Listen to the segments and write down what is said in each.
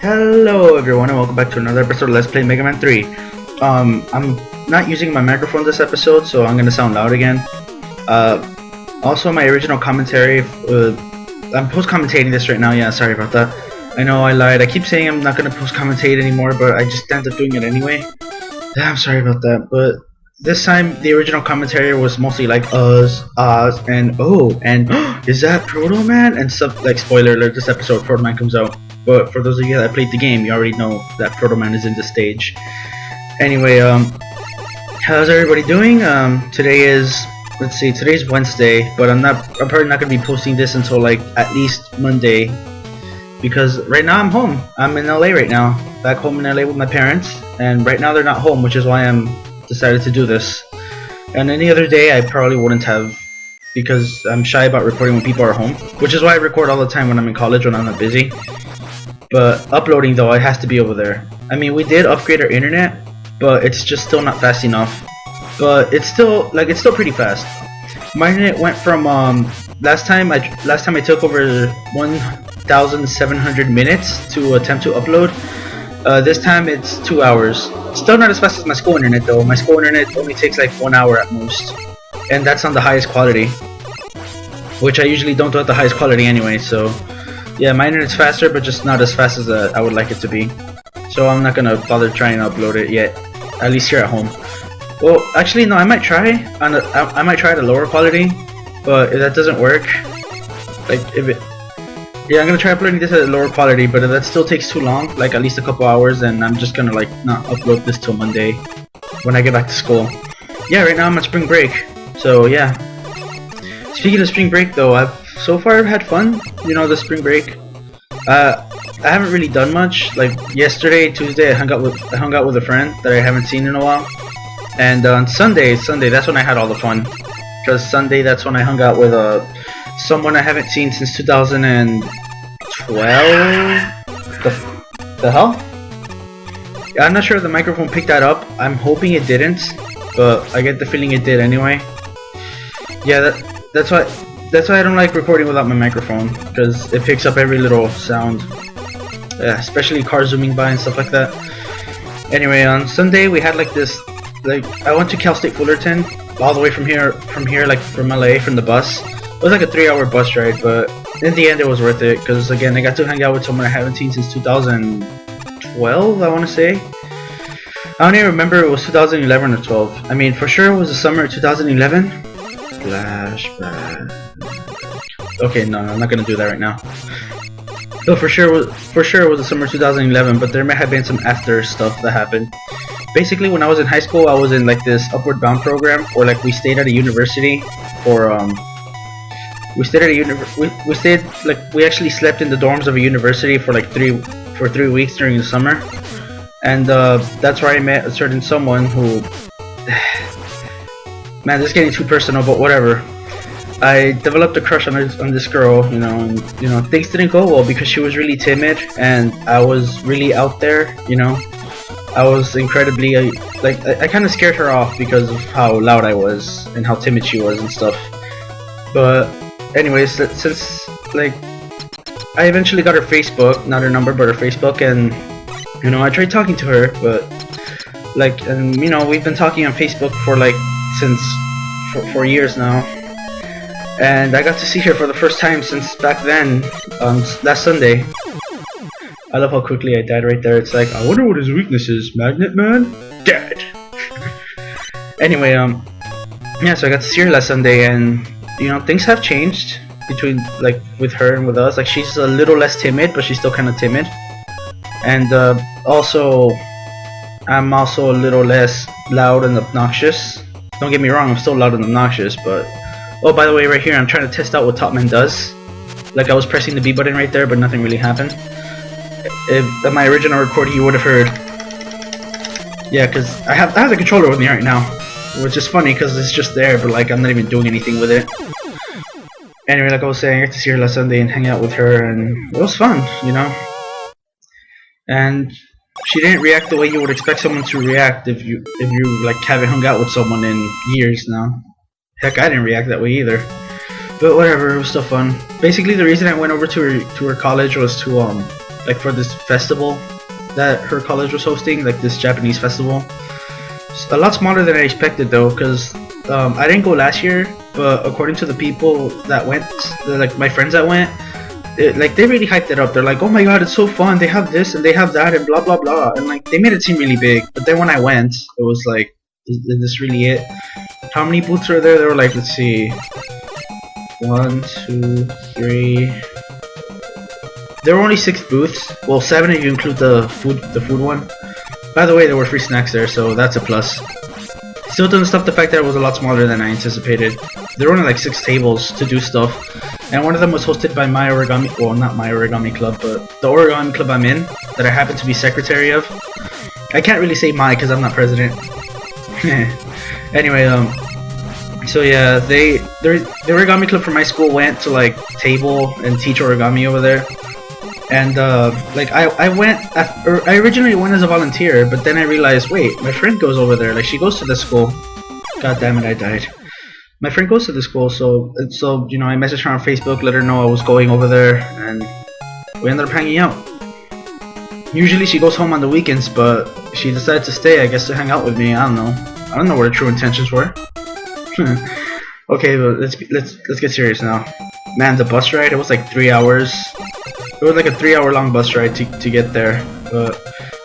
Hello everyone and welcome back to another episode of Let's Play Megaman 3. I'm not using my microphone this episode, so I'm gonna sound loud again. Also my original commentary, I'm post-commentating this right now, yeah, sorry about that. I know I lied, I keep saying I'm not gonna post-commentate anymore, but I just end up doing it anyway. Yeah, I'm sorry about that, but this time the original commentary was mostly like Oz, and oh, and is that Proto Man? And stuff like, spoiler alert, this episode Proto Man comes out. But for those of you that played the game, you already know that Proto Man is in the stage. Anyway, how's everybody doing? Today is, let's see, today's Wednesday, but I'm probably not gonna be posting this until like at least Monday, because right now I'm home. I'm in LA right now, back home in LA with my parents, and right now they're not home, which is why I'm decided to do this. And any other day I probably wouldn't have, because I'm shy about recording when people are home, which is why I record all the time when I'm in college when I'm not busy. But uploading though, it has to be over there. I mean, we did upgrade our internet, but it's just still not fast enough. But it's still pretty fast. My internet went from last time I took over 1,700 minutes to attempt to upload. This time it's 2 hours. Still not as fast as my school internet though. My school internet only takes like 1 hour at most, and that's on the highest quality, which I usually don't do at the highest quality anyway. So yeah, my internet's faster, but just not as fast as I would like it to be. So I'm not gonna bother trying to upload it yet, at least here at home. Well, actually no, I might try at a lower quality, but if that doesn't work, yeah, I'm gonna try uploading this at a lower quality, but if that still takes too long, like at least a couple hours, then I'm just gonna like not upload this till Monday when I get back to school. Yeah, right now I'm on spring break, so yeah. Speaking of spring break though, I've so far had fun, you know, the spring break. I haven't really done much. Like yesterday, Tuesday, I hung out with a friend that I haven't seen in a while. And on Sunday, that's when I had all the fun. Because Sunday, that's when I hung out with someone I haven't seen since 2012. The hell? Yeah, I'm not sure if the microphone picked that up. I'm hoping it didn't, but I get the feeling it did anyway. Yeah, that's why I don't like recording without my microphone, because it picks up every little sound, especially cars zooming by and stuff like that. Anyway, on Sunday we had like this, like I went to Cal State Fullerton, all the way from here, like from LA, from the bus. It was like a 3-hour bus ride, but in the end it was worth it, because again I got to hang out with someone I haven't seen since 2012, I want to say. I don't even remember if it was 2011 or 12. I mean, for sure it was the summer of 2011. Flashback. Okay, no, I'm not gonna do that right now. So for sure it was the summer 2011, but there may have been some after stuff that happened. Basically, when I was in high school, I was in like this Upward Bound program, or like we stayed at a university for we actually slept in the dorms of a university for like 3 weeks during the summer, and that's where I met a certain someone who. Man, this is getting too personal, but whatever. I developed a crush on this girl, you know, and things didn't go well because she was really timid and I was really out there, you know. I was incredibly I kind of scared her off because of how loud I was and how timid she was and stuff. But anyways, since like I eventually got her Facebook, not her number, but her Facebook, and you know, I tried talking to her, but like, and you know, we've been talking on Facebook for like for years now, and I got to see her for the first time since back then, last Sunday. I love how quickly I died right there. It's like, I wonder what his weakness is. Magnet Man? Dead. Anyway, yeah, so I got to see her last Sunday, and you know, things have changed between like with her and with us. Like, she's a little less timid, but she's still kind of timid, and also I'm also a little less loud and obnoxious. Don't get me wrong, I'm still loud and obnoxious, but... Oh, by the way, right here, I'm trying to test out what Top Man does. Like, I was pressing the B button right there, but nothing really happened. If in my original recording, you would have heard... Yeah, because I have the controller with me right now. Which is funny, because it's just there, but like, I'm not even doing anything with it. Anyway, like I was saying, I got to see her last Sunday and hang out with her, and it was fun, you know? And... she didn't react the way you would expect someone to react if you like haven't hung out with someone in years now. Heck, I didn't react that way either. But whatever, it was still fun. Basically, the reason I went over to her college was to like for this festival that her college was hosting, like this Japanese festival. It's a lot smaller than I expected though, because I didn't go last year, but according to the people that went, like my friends that went, like they really hyped it up. They're like, oh my god, it's so fun, they have this and they have that and blah blah blah, and like they made it seem really big. But then when I went, it was like, is this really it? How many booths are there? There were like, let's see, 1, 2, 3. There were only 6 booths. Well, 7 if you include the food one. By the way, there were free snacks there, so that's a plus. Still doesn't stop the fact that it was a lot smaller than I anticipated. There were only like 6 tables to do stuff, and one of them was hosted by my origami, well, not my origami club, but the origami club I'm in, that I happen to be secretary of. I can't really say my because I'm not president. Anyway, so yeah, the origami club from my school went to like table and teach origami over there. And like I originally went as a volunteer, but then I realized, wait, my friend goes over there, like she goes to the school. God damn it, I died. My friend goes to the school, so you know, I messaged her on Facebook, let her know I was going over there, and we ended up hanging out. Usually she goes home on the weekends, but she decided to stay, I guess, to hang out with me. I don't know what her true intentions were. Okay, but let's get serious now. Man, the bus ride, it was like 3 hours. It was like a 3-hour long bus ride to get there, but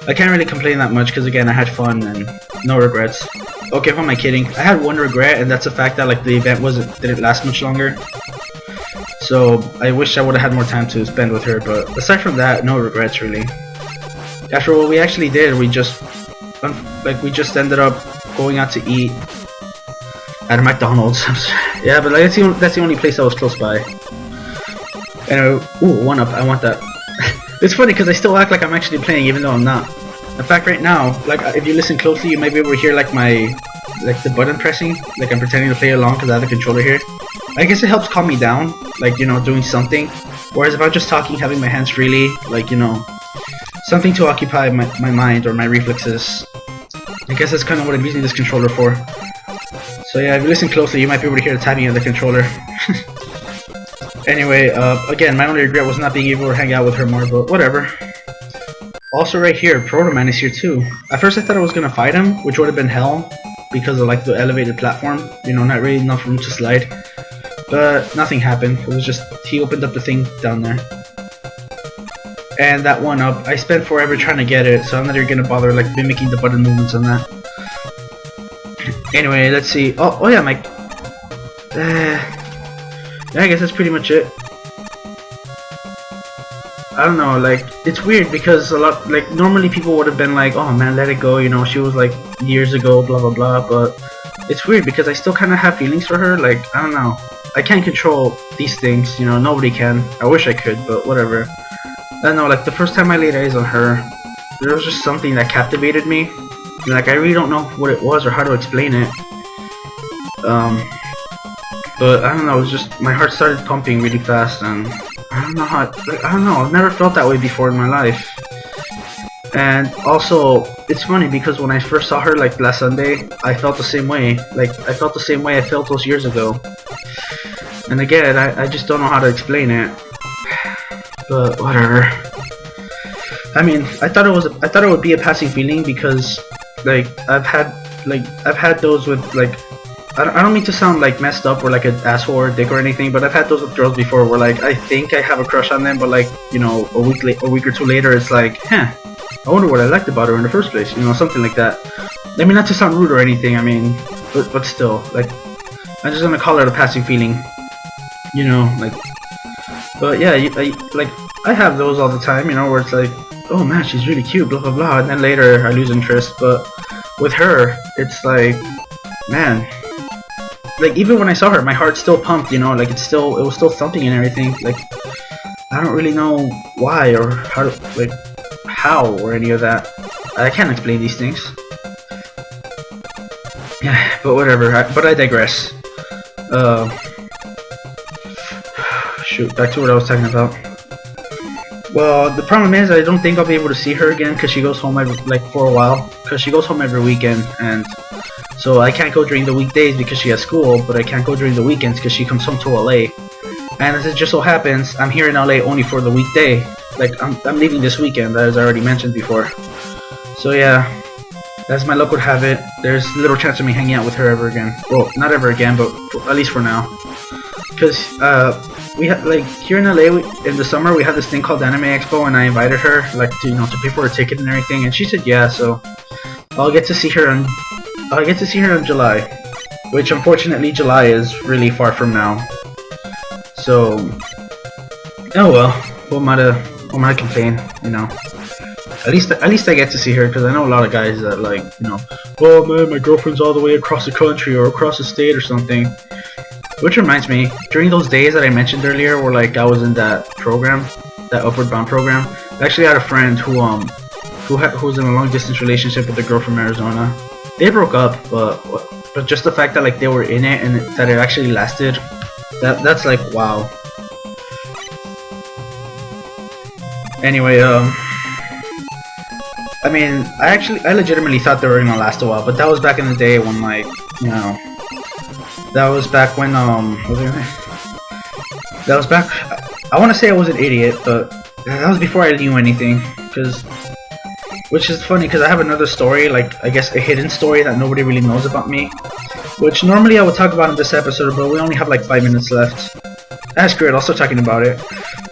I can't really complain that much because again, I had fun and no regrets. Okay, who am I kidding? I had one regret, and that's the fact that like the event didn't last much longer. So I wish I would have had more time to spend with her, but aside from that, no regrets really. After what we actually did, we just ended up going out to eat at a McDonald's. Yeah, but like, that's the only place that was close by. Anyway, ooh, 1-up, I want that. It's funny because I still act like I'm actually playing even though I'm not. In fact, right now, like if you listen closely, you might be able to hear like the button pressing, like I'm pretending to play along because I have the controller here. I guess it helps calm me down, like, you know, doing something. Whereas if I'm just talking, having my hands freely, like, you know, something to occupy my mind or my reflexes. I guess that's kind of what I'm using this controller for. So yeah, if you listen closely, you might be able to hear the tapping of the controller. Anyway, again, my only regret was not being able to hang out with her more, but whatever. Also right here, Protoman is here too. At first I thought I was gonna fight him, which would have been hell, because of like the elevated platform, you know, not really enough room to slide. But nothing happened, it was just, he opened up the thing down there. And that 1-up, I spent forever trying to get it, so I'm not even gonna bother like mimicking the button movements on that. Anyway, let's see. Oh yeah, my... yeah, I guess that's pretty much it. I don't know, like, it's weird because like, normally people would have been like, oh man, let it go, you know, she was like years ago, blah blah blah, but it's weird because I still kind of have feelings for her, like, I don't know. I can't control these things, you know, nobody can. I wish I could, but whatever. I don't know, like, the first time I laid eyes on her, there was just something that captivated me. Like, I really don't know what it was or how to explain it. But I don't know, it was just, my heart started pumping really fast, and I don't know how, like, I don't know, I've never felt that way before in my life. And also, it's funny because when I first saw her, like, last Sunday, I felt the same way. Like, I felt the same way I felt those years ago. And again, I just don't know how to explain it. But whatever. I mean, I thought it would be a passing feeling because, like, I've had those with, like, I don't mean to sound like messed up or like an asshole or a dick or anything, but I've had those with girls before where like I think I have a crush on them, but like, you know, a week or two later it's like, I wonder what I liked about her in the first place, you know, something like that. I mean, not to sound rude or anything, I mean, but still, like, I'm just gonna call it a passing feeling, you know, like. But yeah, I have those all the time, you know, where it's like, oh man, she's really cute, blah blah blah, and then later I lose interest. But with her, it's like, man. Like, even when I saw her, my heart still pumped, you know, like, it was still thumping and everything. Like, I don't really know why or how or any of that. I can't explain these things. Yeah, but whatever, but I digress. Shoot, back to what I was talking about. Well, the problem is I don't think I'll be able to see her again because she goes home for a while. Because she goes home every weekend, and so I can't go during the weekdays because she has school, but I can't go during the weekends because she comes home to LA. And as it just so happens, I'm here in LA only for the weekday. Like I'm leaving this weekend, as I already mentioned before. So yeah, as my luck would have it, there's little chance of me hanging out with her ever again. Well, not ever again, but at least for now. Because we had, like, here in LA in the summer we had this thing called Anime Expo, and I invited her, like, to, you know, to pay for a ticket and everything, and she said yeah. So I'll get to see her in July, which unfortunately July is really far from now. So oh well, what am I complain, you know? At least I get to see her, because I know a lot of guys that, like, you know, oh man, my girlfriend's all the way across the country or across the state or something. Which reminds me, during those days that I mentioned earlier, where like I was in that program, that Upward Bound program, I actually had a friend who was in a long distance relationship with a girl from Arizona. They broke up, but just the fact that like they were in it and that it actually lasted, that's like wow. Anyway, I mean, I legitimately thought they were gonna last a while, but that was back in the day when, like, you know, that was back when, that was back, I want to say I was an idiot, but that was before I knew anything, which is funny, because I have another story, like, I guess a hidden story that nobody really knows about me, which normally I would talk about in this episode, but we only have like 5 minutes left. That's great, also talking about it.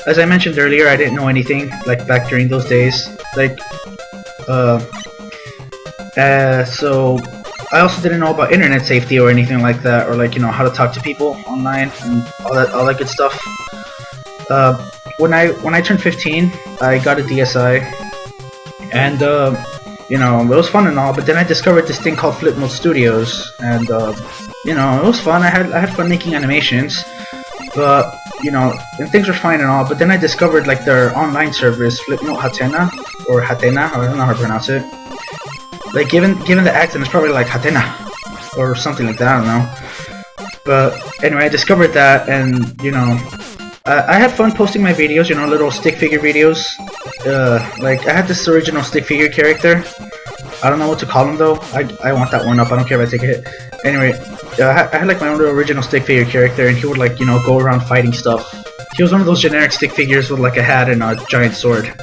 As I mentioned earlier, I didn't know anything, like, back during those days, like, so I also didn't know about internet safety or anything like that, or like, you know, how to talk to people online and all that good stuff. When I turned 15, I got a DSi, and you know, it was fun and all, but then I discovered this thing called Flipnote Studios, and you know, it was fun. I had fun making animations, but you know, and things were fine and all, but then I discovered like their online service, Flipnote Hatena, or Hatena, I don't know how to pronounce it. Like, given the accent, it's probably like Hatena or something like that, I don't know. But anyway, I discovered that, and you know, I had fun posting my videos, you know, little stick figure videos. Like, I had this original stick figure character. I don't know what to call him though. I want that one up. I don't care if I take a hit. Anyway, I had like my own original stick figure character, and he would, like, you know, go around fighting stuff. He was one of those generic stick figures with like a hat and a giant sword.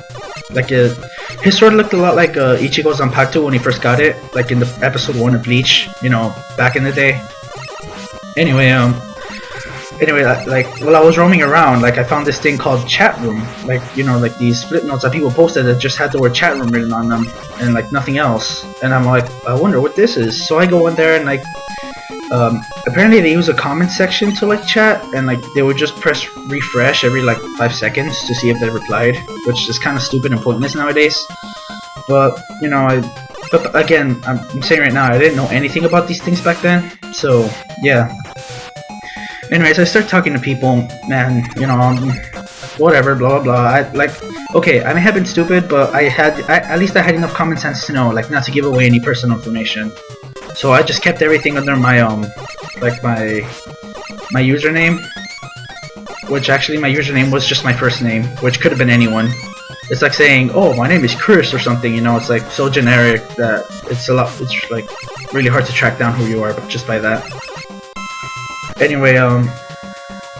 Like, his sword looked a lot like Ichigo Zanpakuto when he first got it, like in the episode 1 of Bleach, you know, back in the day. Anyway, like, while I was roaming around, like, I found this thing called Chat Room, like, you know, like these flip notes that people posted that just had the word Chat Room written on them, and like nothing else. And I'm like, I wonder what this is. So I go in there, and like, apparently they use a comment section to like chat, and like they would just press refresh every like 5 seconds to see if they replied, which is kind of stupid and pointless nowadays. But you know, but again, I'm saying right now, I didn't know anything about these things back then, so yeah. Anyways, I start talking to people, man, you know, whatever, blah blah blah. Okay, I may have been stupid, but at least I had enough common sense to know, like, not to give away any personal information. So I just kept everything under my like my username, which actually my username was just my first name, which could have been anyone. It's like saying, oh, my name is Chris or something, you know. It's like so generic that it's like really hard to track down who you are just by that. Anyway,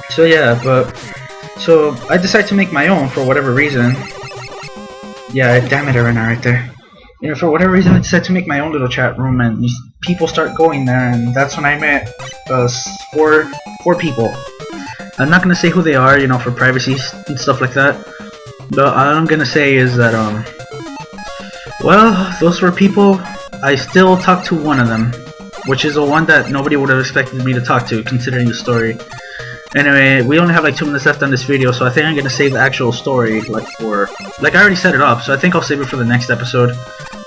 so yeah, so I decided to make my own for whatever reason. Yeah, damn it, I ran out right there. You know, for whatever reason, I decided to make my own little chat room, and people start going there, and that's when I met four people. I'm not gonna say who they are, you know, for privacy and stuff like that. But all I'm gonna say is that, well, those were people. I still talk to one of them, which is the one that nobody would have expected me to talk to, considering the story. Anyway, we only have like 2 minutes left on this video, so I think I'm gonna save the actual story, like I already set it up, so I think I'll save it for the next episode.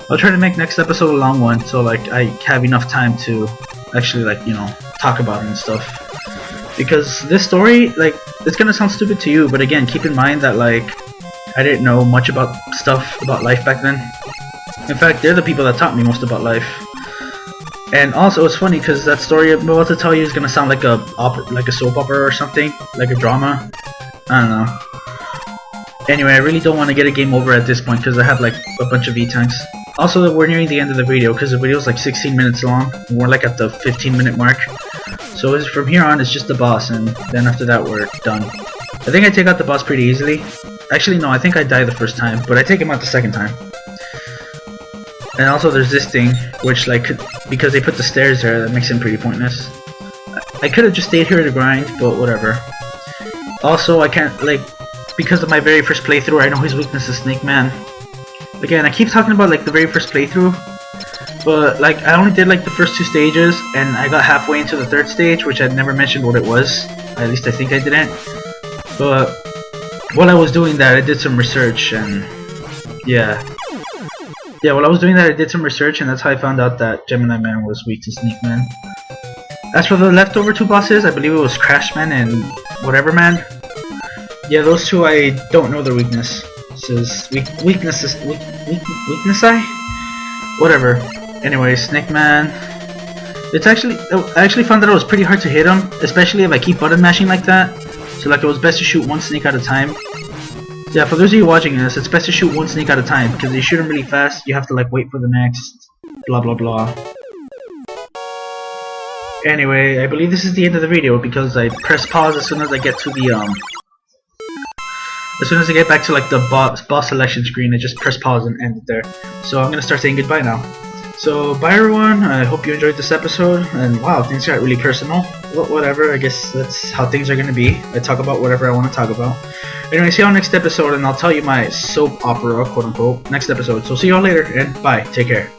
I'll try to make next episode a long one, so like I have enough time to actually, like, you know, talk about it and stuff. Because this story, like, it's gonna sound stupid to you, but again, keep in mind that, like, I didn't know much about stuff about life back then. In fact, they're the people that taught me most about life. And also, it's funny because that story I'm about to tell you is gonna sound like a soap opera or something, like a drama. I don't know. Anyway, I really don't want to get a game over at this point because I have like a bunch of V-tanks. Also, we're nearing the end of the video because the video is like 16 minutes long. And we're like at the 15-minute mark. So from here on, it's just the boss, and then after that, we're done. I think I take out the boss pretty easily. Actually, no, I think I die the first time, but I take him out the second time. And also there's this thing, which like, because they put the stairs there, that makes him pretty pointless. I could have just stayed here to grind, but whatever. Also, I can't, like, because of my very first playthrough, I know his weakness is Snake Man. Again, I keep talking about like the very first playthrough, but like I only did like the first 2 stages, and I got halfway into the 3rd stage, which I'd never mentioned what it was. At least I think I didn't. But while I was doing that, I did some research, and yeah, while I was doing that, I did some research, and that's how I found out that Gemini Man was weak to Snake Man. As for the leftover 2 bosses, I believe it was Crash Man and whatever Man. Yeah, those 2 I don't know their weakness. Weakness I? Whatever. Anyway, Snake Man. I actually found that it was pretty hard to hit him, especially if I keep button mashing like that. So like it was best to shoot 1 snake at a time. Yeah, for those of you watching this, it's best to shoot 1 snake at a time, because you shoot him really fast, you have to like wait for the next, blah blah blah. Anyway, I believe this is the end of the video because I press pause as soon as I get to the as soon as I get back to like the boss selection screen. I just press pause and end it there. So I'm gonna start saying goodbye now. So bye everyone, I hope you enjoyed this episode, and wow, things got really personal. Well, whatever, I guess that's how things are gonna be. I talk about whatever I want to talk about. Anyway, see you on next episode, and I'll tell you my soap opera, quote unquote, next episode. So see you all later, and bye, take care.